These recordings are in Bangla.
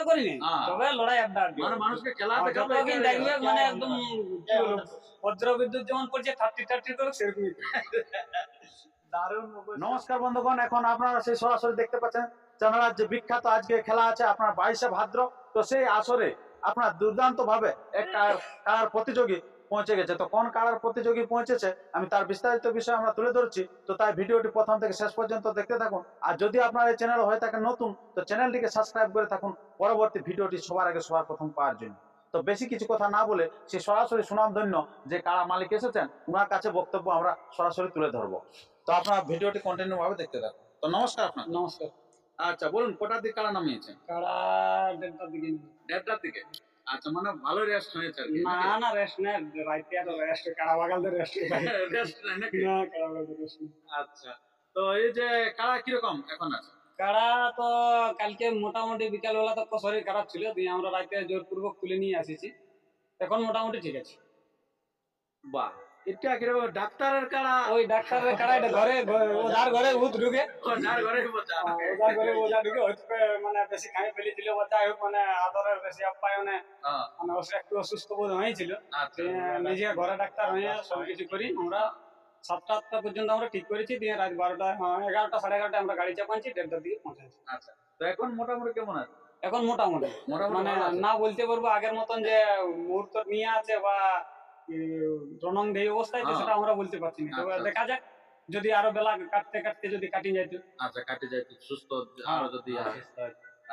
রক্তারক্ত করিনি, তবে লড়াই আড্ডা মানে মানুষকে খেলাতে যতদিন দেখবে মানে একদম কি বলবো, বজ্র বিদ্যুৎ যেমন পড়ছে 30 করে সেরকমই। দারুণ। নমস্কার বন্ধুগণ, এখন আপনারা সেই সরাসরি দেখতে পাচ্ছেন চানালার যে বিখ্যাত আজকে খেলা আছে আপনার 22শে ভাদ্র। তো সেই আসরে আপনার দুর্দান্ত ভাবে একটা কারার প্রতিযোগী পৌঁছে গেছে। তো কোন কারার প্রতিযোগী পৌঁছেছে আমি তার বিস্তারিত বিষয় আমরা তুলে ধরছি। তো তাই ভিডিওটি প্রথম থেকে শেষ পর্যন্ত দেখতে থাকুন। আর যদি আপনার এই চ্যানেল হয়ে থাকে নতুন, তো চ্যানেলটিকে সাবস্ক্রাইব করে থাকুন পরবর্তী ভিডিওটি সবার আগে সবার প্রথম পাওয়ার জন্য। তো বেশি কিছু কথা না বলে সে সরাসরি সুনামধন্য যে কারা মালিক এসেছেন ওনার কাছে বক্তব্য আমরা সরাসরি তুলে ধরবো। তো আপনার ভিডিওটি কন্টিনিউ ভাবে দেখতে থাকুন। তো নমস্কার আপনার। নমস্কার। আচ্ছা বলুন, কোটার দিকে কারা নামিয়েছেন? কারা 1:30টার দিকে। 1:30টার দিকে? আচ্ছা, মানে ভালো রেস্ট হয়েছে আর কি? না না, রেস্ট নেই, রাইতে আর রেস্ট, কারা বাগালদের রেস্ট রেস্ট নাই নাকি? না, কারা বাগালদের রেস্ট নেই। আচ্ছা, তো এই যে কারা কিরকম এখন আছে? কারা তো কালকে মোটামুটি বিকালবেলা তো শরীর খারাপ ছিল, দিয়ে আমরা রাতে জোরপূর্বক তুলে নিয়ে আসিছি, এখন মোটামুটি ঠিক আছে। বাহ, এটা কিরকম ডাক্তারের কারা? ওই ডাক্তারের কারা, এটা ঘরে ওজার ঘরে ভূত ঢুকে, ওজার ঘরে বোঝা, ওজার ঘরে ওজা ঢুকে হয়তো মানে বেশি খাই ফেলেছিল বা যাই হোক, মানে আদরের বেশি আপ্যায়নে মানে একটু অসুস্থ বোধ হয়েছিল। নিজে ঘরে ডাক্তার হয়ে সবকিছু করি আমরা 7টা-8টা পর্যন্ত আমরা ঠিক করেছি, দিয়ে রাত 12টা 11টা 11:30 আমরা গাড়ি চাপাচ্ছি, 1:30টার দিকে পৌঁছাচ্ছি। আচ্ছা, তো এখন মোটামুটি কেমন আছে? এখন মোটামুটি মানে না বলতে পারবো আগের মতন যে মুহূর্ত নিয়ে আছে বা রণং দেই অবস্থায়, সেটা আমরা বলতে পারছি না। তবে দেখা যাক, যদি আরো বেলা কাটতে কাটতে যদি কাটি যাইতো। আচ্ছা, কাটে যাইতো, সুস্থ আরো যদি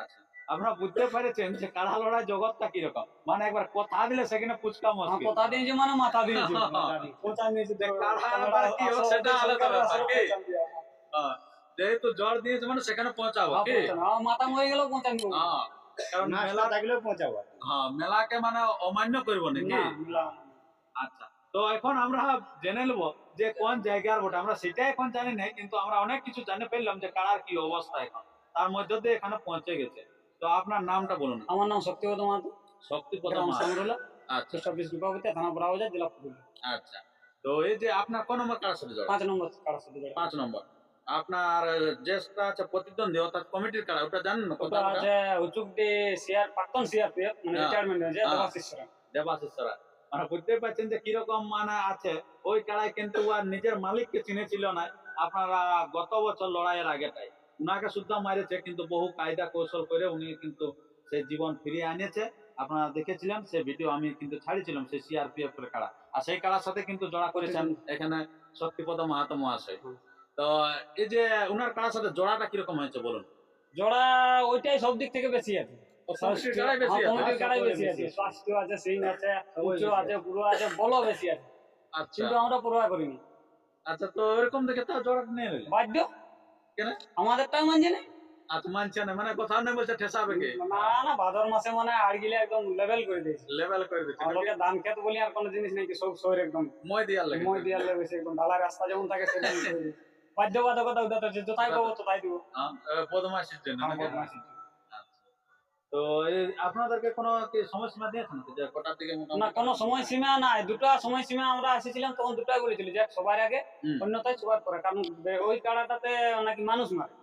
আচ্ছা, আপনারা বুঝতে পেরেছেন যে কাড়া লড়াই জগৎটা কিরকম, মানে একবার কথা দিলে সেখানে পুচকা মুশকিল। কথা দিয়েছি মানে মাথা দিয়েছি, পৌঁছান দিয়েছি। কাড়া কি হোক সেটা আলাদা ব্যাপার কি, যেহেতু জ্বর দিয়েছে মানে সেখানে পৌঁছাবো কি, মাথা মরে গেলেও পৌঁছান দেবো, কারণ মেলা থাকলেও পৌঁছাবো। মেলাকে মানে অমান্য করবো নাকি? আচ্ছা, তো এখন আমরা জেনে নেবো যে কোন জায়গার বটে, আমরা সেটা এখন জানি না, কিন্তু আমরা অনেক কিছু জানে ফেললাম যে কাড়ার কি অবস্থা এখন, তার মধ্যে দিয়ে এখানে পৌঁছে গেছে। তো আপনার নামটা বলুন। আমার নাম শক্তিপদ মাহাতো। শক্তিপদ মাহাতো। আচ্ছা, 26 রূপাবতী, থানা বড়াবাজার, জেলা পুরুলিয়া। আচ্ছা, তো এই যে আপনার কোন নম্বর কাড়ার সাথে জড়ান? 5 নম্বর কাড়ার সাথে জড়ান। 5 নম্বর। আপনার যেটা আছে প্রতিদ্বন্দ্বী অর্থাৎ কমিটির কাড়া, ওটা জানেন না? ওটা আছে হুচুকডি প্রাক্তন সিআরপিএফ, মানে রিটায়ারমেন্ট হয়েছে, দেবাশিস সরকার। দেবাশিস সরকার, মানে বুঝতে পারছেন যে কিরকম মানে আছে ওই কাড়ায়, কিন্তু আর নিজের মালিককে চিনেছিল না। আপনারা গত বছর লড়াইয়ের আগেটাই উনাকে শুদ্ধ মারেছে, কিন্তু বহু কায়দা কৌশল করে উনি কিন্তু সেই জীবন ফিরিয়ে আনিয়েছে। আপনারা দেখেছিলেন সেই ভিডিও, আমি কিন্তু ছাড়িয়েছিলাম সেই সিআরপিএফ এর কাড়া, আর সেই কাড়ার সাথে কিন্তু জড়া করেছেন এখানে শক্তিপদ মাহাতো মহাশয়। তো এই যে উনার কাড়ার সাথে জোড়াটা কিরকম হয়েছে বলুন? জোড়া ওইটাই সব দিক থেকে বেশি আছে, স্বাস্থ্য আছে, সিং আছে, উচ্চ আছে, পুরো আছে, বলও বেশি আছে। কিন্তু আমরা পরোয়া করিনি। আচ্ছা, তো এরকম দেখে তো জোড়া নিয়ে নিলেন? বাধ্য, কেন? আমাদেরটাও মানছে না। আচ্ছা, মানছে না মানে কোথাও নেই বলছে ঠেসাবে কে? না না, ভাদর মাসে মানে আড়গিলে একদম লেভেল করে দিয়েছে, লেভেল করে দিয়েছে। আমাদেরকে ধান খেত বলি আর কোনো জিনিস নেই, সব শহরে একদম মই দিয়ার লাগে বেশি, একদম ঢালা রাস্তা যেমন থাকে সেরকম বাধ্যবাধকতা উদাহরণ হচ্ছে, তাই পাবো তো তাই দিব, বদমাশির জন্য। তো আপনাদেরকে কোনো কি সময়সীমা দিয়েছেন যে কোটার দিকে? না, কোনো সময়সীমা নাই, দুটা সময়সীমা আমরা এসেছিলাম তখন দুটাই বলেছিল, যে সবার আগে অন্যটাই সবার পরে, কারণ ওই কাড়াটাতে নাকি মানুষ মারে।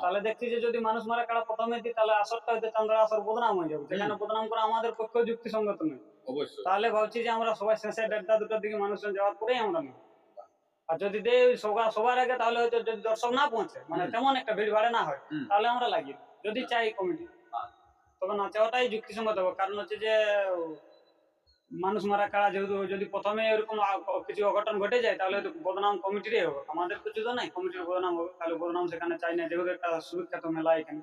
তাহলে দেখছি যে যদি মানুষ মারে কাড়া প্রথমে দিই, তাহলে আসরটা হইতে চান্দড়া আসর বদনাম হয়ে যাবে, সেখানে বদনাম করা আমাদের পক্ষে যুক্তিসঙ্গত নয়। অবশ্যই, তাহলে তাহলে ভাবছি যে আমরা সবাই শেষে 1:30-2টার দিকে মানুষজন যাওয়ার পরেই আমরা নিই। আর যদি দেই সবার আগে, তাহলে হয়তো যদি দর্শক না পৌঁছে, মানে তেমন একটা ভিড় ভাড়ে না হয়, তাহলে আমরা লাগিয়ে যদি চাই কমিটি, তবে না চাওয়াটাই যুক্তিসঙ্গত হবে। কারণ হচ্ছে যে মানুষ মারা কাড়া যেহেতু, যদি প্রথমে এরকম কিছু অঘটন ঘটে যায়, তাহলে বদনাম কমিটিরই হবে, আমাদের কিছু তো নাই, কমিটির বদনাম হবে, তাহলে বদনাম সেখানে চাই না, যেহেতু একটা সুবিখ্যাত মেলা এখানে।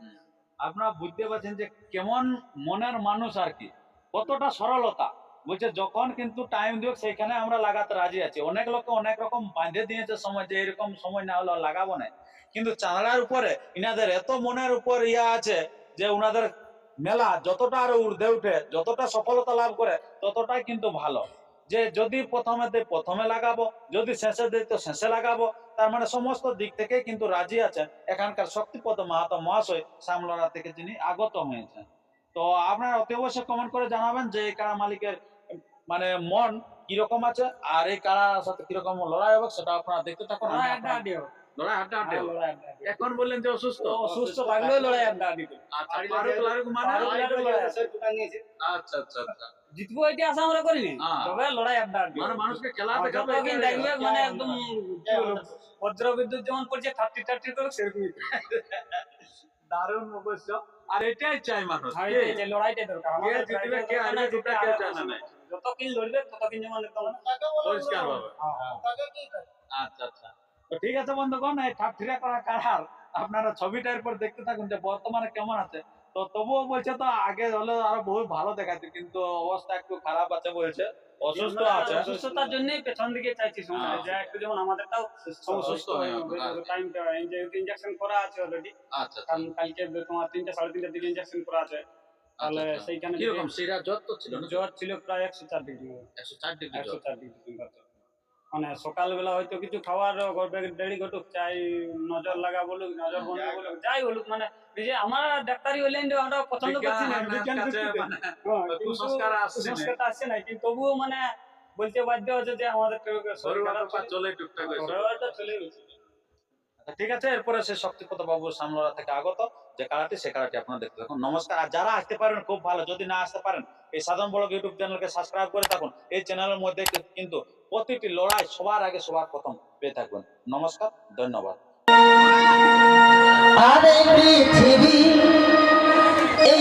আপনারা বুঝতে পারছেন যে কেমন মনের মানুষ আর কি, কতটা সরলতা। বলছে যখন কিন্তু টাইম দিও সেইখানে আমরা লাগাতে রাজি আছি। অনেক লোককে অনেক রকম বাঁধে দিয়েছে সময়, যে এরকম সময় না হলে লাগাবো না, কিন্তু চাঁদড়ার উপরে ইনাদের এত মনের উপর ইয়া আছে যে উনাদের মেলা যতটা আরো ঊর্ধ্বে উঠে, যতটা সফলতা লাভ করে, ততটাই কিন্তু ভালো। যে যদি প্রথমে দেয় প্রথমে লাগাবো, যদি শেষে দেয় তো শেষে লাগাবো, তার মানে সমস্ত দিক থেকে কিন্তু রাজি আছেন এখানকার শক্তিপদ মাহাতো মহাশয়, সামলরা থেকে যিনি আগত হয়েছেন। তো আপনারা অতি অবশ্যই কমেন্ট করে জানাবেন যে এই কাড়া মালিকের মানে মন কিরকম আছে, আর এই কাড়ার সাথে কিরকম লড়াই হবে, সেটা আপনারা দেখতে থাকুন। লড়াই হাড্ডাহাড্ডি হ্যাঁ, হবে। লড়াই আড্ডাআড্ডি। এখন বললেন যে অসুস্থ। তো অসুস্থ থাকলেও লড়াই আড্ডাআড্ডি করি। আচ্ছা, ফারুক লারুক মানে? ফারুক লারুক আচ্ছা আচ্ছা আচ্ছা। জিতবো এটা আশা আমরা করিনি, হ্যাঁ। তবে লড়াই আড্ডাআড্ডি মানে হবে। মানুষকে খেলা আর দেখাবে, যতদিন এটাই দেখবে হবে। মানে একদম কি বলবো, বজ্র বিদ্যুৎ যেমন পড়ছে থার্টি থার্টি করে সেরকমই করি। দারুণ অবশ্য। আর এটাই চাই মানুষ। হ্যাঁ, কি? এই যে লড়াইটা দরকার আমাদের, কে জিতবে, কে দরকার হারবে, না দুটা জিতে কেউ হারা জানে না। যতক্ষণ লড়বে ততক্ষণ যেমন একদম পরিষ্কার ভাবে। হ্যাঁ। আচ্ছা আচ্ছা। তো ঠিক আছে বন্ধুগণ, এই ঠাট্টিরা করা কারার আপনারা ছবিটার পর দেখতে থাকুন যে বর্তমানে কেমন আছে। তো তবুও বলছে তো আগে হলে আরো বহু ভালো দেখাচ্ছে, কিন্তু অবস্থা একটু খারাপ আছে বলছে, অসুস্থ আছে। অসুস্থতার জন্যই পেছন দিকে চাইছি সময়, হ্যাঁ। যে একটু যেমন আমাদেরটাও সুস্থ হয়ে যাবে, হ্যাঁ। টাইমটা ইনজেকশন করা আছে অলরেডি, আচ্ছা আচ্ছা। কারণ কালকে তোমার 3টা সাড়ে 3টার দিকে ইনজেকশন করা আছে। তাহলে আচ্ছা, আচ্ছা। সেইখানে কিরকম শিরা জ্বর তো ছিল না? জ্বর ছিল প্রায় 104 ডিগ্রি, 104 ডিগ্রি জ্বর। 104 ডিগ্রি টেম্পারেচার। মানে সকালবেলা হয়তো কিছু খাওয়ার দেরি ঘটুক, চাই নজর লাগা বলুক, নজর বন্ধ বলুক, যাই বলুক, মানে এই যে আমার ডাক্তারি হইলেন যে আমরা পছন্দ করছি না, বিজ্ঞানের বিজ্ঞান কাছে ভিত্তিতে। মানে হ্যাঁ, কিন্তু কুসংস্কার আসছে না। কুসংস্কারটা আসছে না, কিন্তু তবুও মানে বলতে বাধ্য হচ্ছে যে আমাদের শরীর খারাপ শরীর চলে টুকটাক হয়েছে। শরীরটা চলে গেছে। আচ্ছা, ঠিক আছে। এরপরে সে শক্তিপদ বাবু সামলা থেকে আগত যে কারাটি, সে কারাটি আপনারা দেখতে থাকুন। নমস্কার। আর যারা আসতে পারেন খুব ভালো, যদি না আসতে পারেন এই সাধারণ ব্লগ ইউটিউব চ্যানেলকে সাবস্ক্রাইব করে থাকুন। এই চ্যানেলের মধ্যে কিন্তু প্রতিটি লড়াই সবার আগে সবার প্রথম পেয়ে থাকবেন। নমস্কার, ধন্যবাদ। আরে পৃথিবী এই